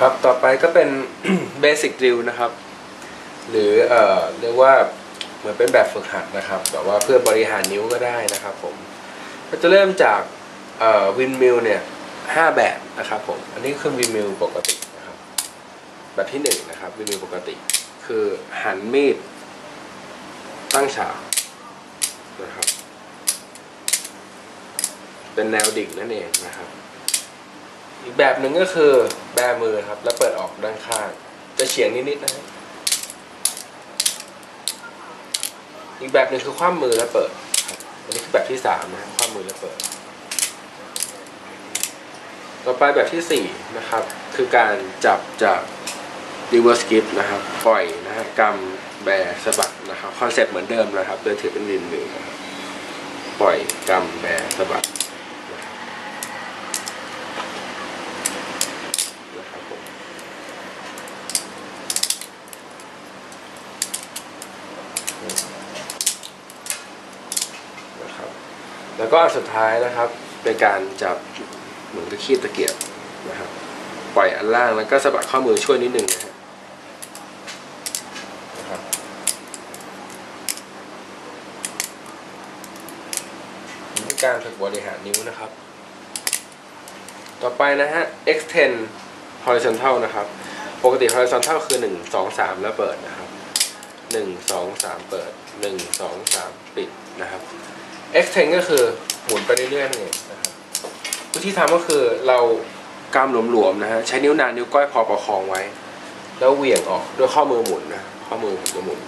ครับต่อไปก็เป็น Basic Drill นะครับหรือเรียกว่าเหมือนเป็นแบบฝึกหัดนะครับแต่ว่าเพื่อบริหารนิ้วก็ได้นะครับผมก็จะเริ่มจากวินมิลเนี่ย5แบบนะครับผมอันนี้คือวินมิลปกตินะครับแบบที่1นะครับวินมิลปกติคือหันมีดตั้งฉากนะครับเป็นแนวดิ่งนั่นเองนะครับอีกแบบหนึ่งก็คือแบมือครับแล้วเปิดออกด้านข้างจะเฉียงนิดๆนะครับอีกแบบหนึ่งคือคว่ำมือแล้วเปิดครับอันนี้คือแบบที่3นะคว่ำมือแล้วเปิดต่อไปแบบที่4นะครับคือการจับจาก reverse grip นะครับปล่อยนะฮะกำแบสะบัดนะครับคอนเซ็ปต์เหมือนเดิมนะครับโดยถือเป็นวินมิลนะครับปล่อยกำแบสะบัดแล้วก็สุดท้ายนะครับเป็นการจับเหมือนกับคีบตะเกียบนะครับปล่อยอันล่างแล้วก็สะบัดข้อมือช่วยนิดนึงนะครับเป็นการฝึกบริหารนิ้วนะครับต่อไปนะฮะ extend horizontal นะครับปกติ horizontal คือ1 2 3แล้วเปิดนะครับ1 2 3เปิด1 2 3ปิดนะครับextend ก็คือหมุนไปเรื่อยๆนั่นเองนะครับวิธีทำก็คือเรากำหลวมๆนะฮะใช้นิ้วนางนิ้วก้อยพอประคองไว้แล้วเหวี่ยงออกด้วยข้อมือหมุนนะข้อมือผมจะหมุน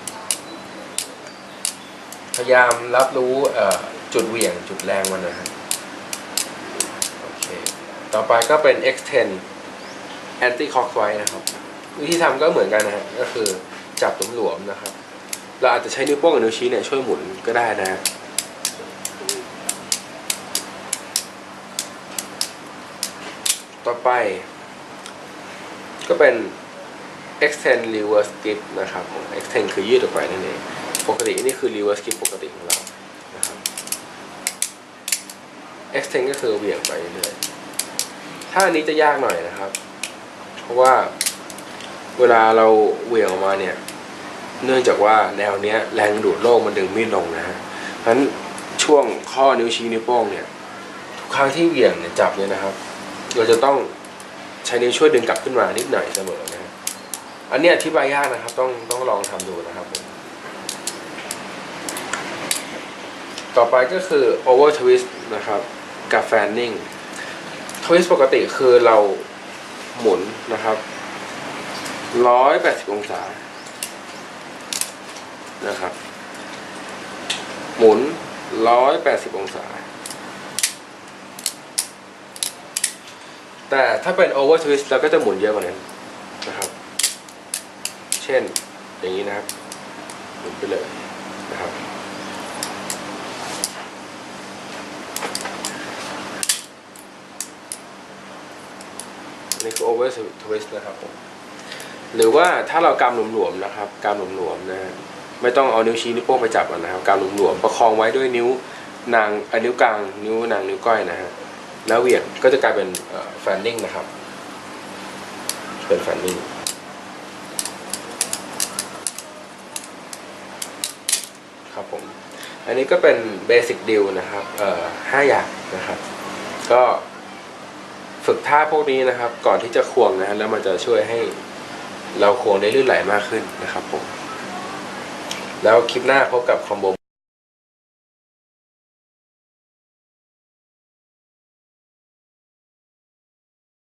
พยายามรับรู้จุดเหวี่ยงจุดแรงมันนะฮะโอเคต่อไปก็เป็น extend anti clockwise นะครับวิธีทำก็เหมือนกันนะฮะก็คือจับหลวมๆนะครับเราอาจจะใช้นิ้วโป้งกับนิ้วชี้เนี่ยช่วยหมุนก็ได้นะฮะต่อไปก็เป็น extend reverse grip นะครับ extend คือยืดออกไปนั่นเองปกตินี่คือ reverse grip ปกติของเรานะครับ extend ก็คือเหวี่ยงไปเรื่อยๆถ้าอันนี้จะยากหน่อยนะครับเพราะว่าเวลาเราเหวี่ยงออกมาเนี่ยเนื่องจากว่าแนวเนี้ยแรงดูดโลกมันดึงมีดลงนะฮะเพราะฉะนั้นช่วงข้อนิ้วชี้นิ้วโป้งเนี่ยทุกครั้งที่เหวี่ยงเนี่ยจับเนี่ยนะครับเราจะต้องใช้นิ้วช่วยดึงกลับขึ้นมานิดหน่อยเสมอนะฮะอันนี้อธิบายยากนะครับต้องลองทำดูนะครับต่อไปก็คือ over twist นะครับกับ fanning twist ปกติคือเราหมุนนะครับ180องศานะครับหมุน180องศาแต่ถ้าเป็น over twist เราก็จะหมุนเยอะกว่านั้นนะครับเช่นอย่างนี้นะครับหมุนไปเลยนะครับนี่คือ over twist นะครับผมหรือว่าถ้าเรากำหลวมๆนะครับกำหลวมๆนะฮะไม่ต้องเอานิ้วชี้นิ้วโป้งไปจับมันนะครับกำหลวมๆประคองไว้ด้วยนิ้วนางนิ้วกลางนิ้วนางนิ้วก้อยนะฮะแล้วเหวี่ยงก็จะกลายเป็นfanning นะครับเป็น fanning ครับผมอันนี้ก็เป็น basic drill นะครับ5อย่างนะครับก็ฝึกท่าพวกนี้นะครับก่อนที่จะควงนะฮะแล้วมันจะช่วยให้เราควงได้ลื่นไหลมากขึ้นนะครับผมแล้วคลิปหน้าพบกับคอมโบ